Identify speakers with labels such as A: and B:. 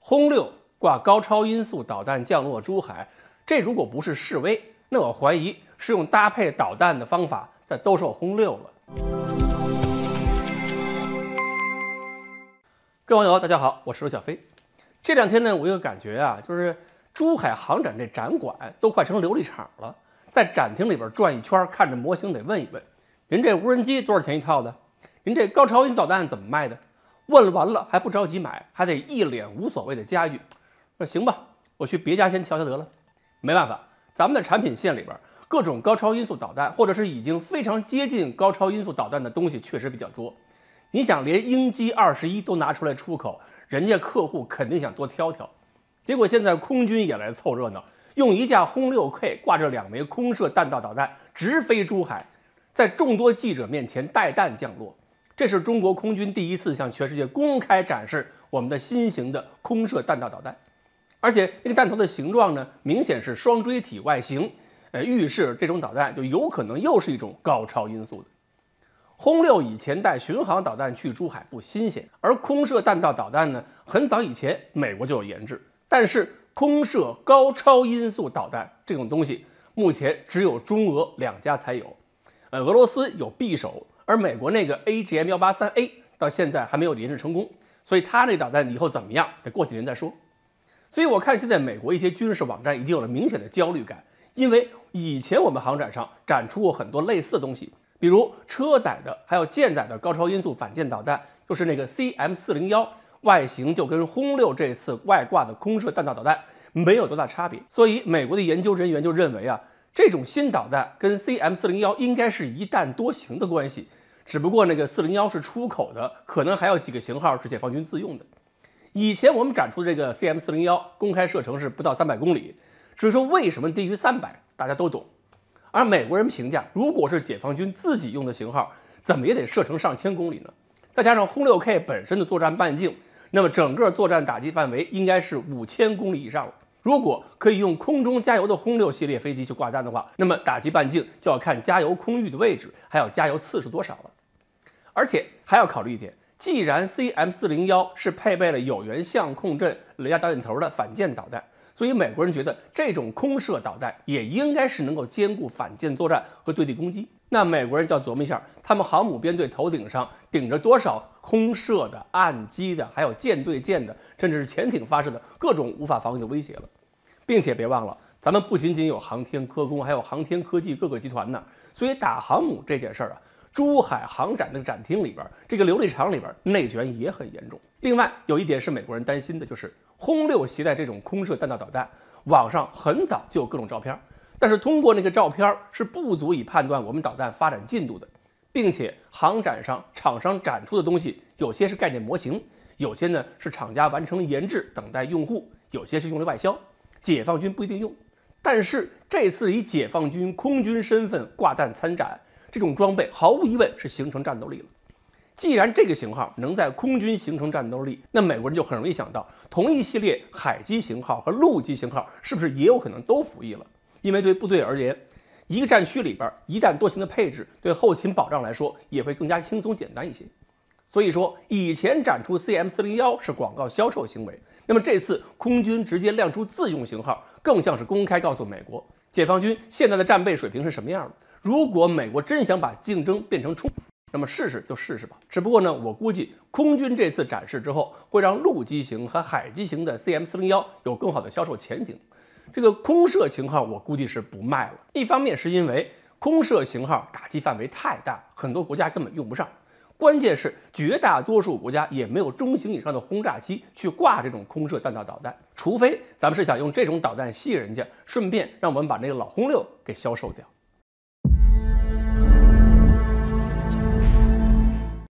A: 轰6挂高超音速导弹降落珠海，这如果不是示威，那我怀疑是用搭配导弹的方法在兜售轰6了。各位网友，大家好，我是刘小飞。这两天呢，我有个感觉啊，就是珠海航展这展馆都快成琉璃厂了，在展厅里边转一圈，看着模型得问一问：您这无人机多少钱一套的？您这高超音速导弹怎么卖的？问完了还不着急买，还得一脸无所谓的家具。那行吧，我去别家先瞧瞧得了。没办法，咱们的产品线里边各种高超音速导弹，或者是已经非常接近高超音速导弹的东西确实比较多。你想连鹰击21都拿出来出口，人家客户肯定想多挑挑。结果现在空军也来凑热闹，用一架轰6K 挂着2枚空射弹道导弹直飞珠海，在众多记者面前带弹降落。这是中国空军第一次向全世界公开展示我们的新型的空射弹道导弹，而且那个弹头的形状呢，明显是双锥体外形，预示这种导弹就有可能又是一种高超音速的。轰6以前带巡航导弹去珠海不新鲜，而空射弹道导弹呢，很早以前美国就有研制，但是空射高超音速导弹这种东西，目前只有中俄2家才有，俄罗斯有匕首。而美国那个 AGM-183A 到现在还没有研制成功，所以它那导弹以后怎么样，得过几年再说。所以我看现在美国一些军事网站已经有了明显的焦虑感，因为以前我们航展上展出过很多类似的东西，比如车载的还有舰载的高超音速反舰导弹，就是那个 CM401，外形就跟轰6这次外挂的空射弹道导弹没有多大差别。所以美国的研究人员就认为啊，这种新导弹跟 CM401应该是一弹多型的关系。只不过那个401是出口的，可能还有几个型号是解放军自用的。以前我们展出的这个 CM401公开射程是不到300公里，至于说为什么低于300，大家都懂。而美国人评价，如果是解放军自己用的型号，怎么也得射程上千公里呢？再加上轰6K 本身的作战半径，那么整个作战打击范围应该是5000公里以上了。如果可以用空中加油的轰6系列飞机去挂弹的话，那么打击半径就要看加油空域的位置，还有加油次数多少了。而且还要考虑一点，既然 CM401是配备了有源相控阵雷达导引头的反舰导弹，所以美国人觉得这种空射导弹也应该是能够兼顾反舰作战和对地攻击。那美国人就要琢磨一下，他们航母编队头顶上顶着多少空射的、岸基的，还有舰对舰的，甚至是潜艇发射的各种无法防御的威胁了。并且别忘了，咱们不仅仅有航天科工，还有航天科技各个集团呢。所以打航母这件事儿啊，珠海航展的展厅里边，这个琉璃厂里边内卷也很严重。另外有一点是美国人担心的，就是轰6携带这种空射弹道导弹，网上很早就有各种照片，但是通过那个照片是不足以判断我们导弹发展进度的，并且航展上厂商展出的东西，有些是概念模型，有些呢是厂家完成研制等待用户，有些是用来外销。解放军不一定用，但是这次以解放军空军身份挂弹参展，这种装备毫无疑问是形成战斗力了。既然这个型号能在空军形成战斗力，那美国人就很容易想到，同一系列海基型号和陆基型号是不是也有可能都服役了？因为对部队而言，一个战区里边一弹多型的配置，对后勤保障来说也会更加轻松简单一些。所以说，以前展出 CM401是广告销售行为，那么这次空军直接亮出自用型号，更像是公开告诉美国，解放军现在的战备水平是什么样的。如果美国真想把竞争变成冲，那么试试就试试吧。只不过呢，我估计空军这次展示之后，会让陆基型和海基型的 CM401有更好的销售前景。这个空射型号我估计是不卖了，一方面是因为空射型号打击范围太大，很多国家根本用不上。关键是绝大多数国家也没有中型以上的轰炸机去挂这种空射弹道导弹，除非咱们是想用这种导弹吸引人家，顺便让我们把那个老轰6给销售掉。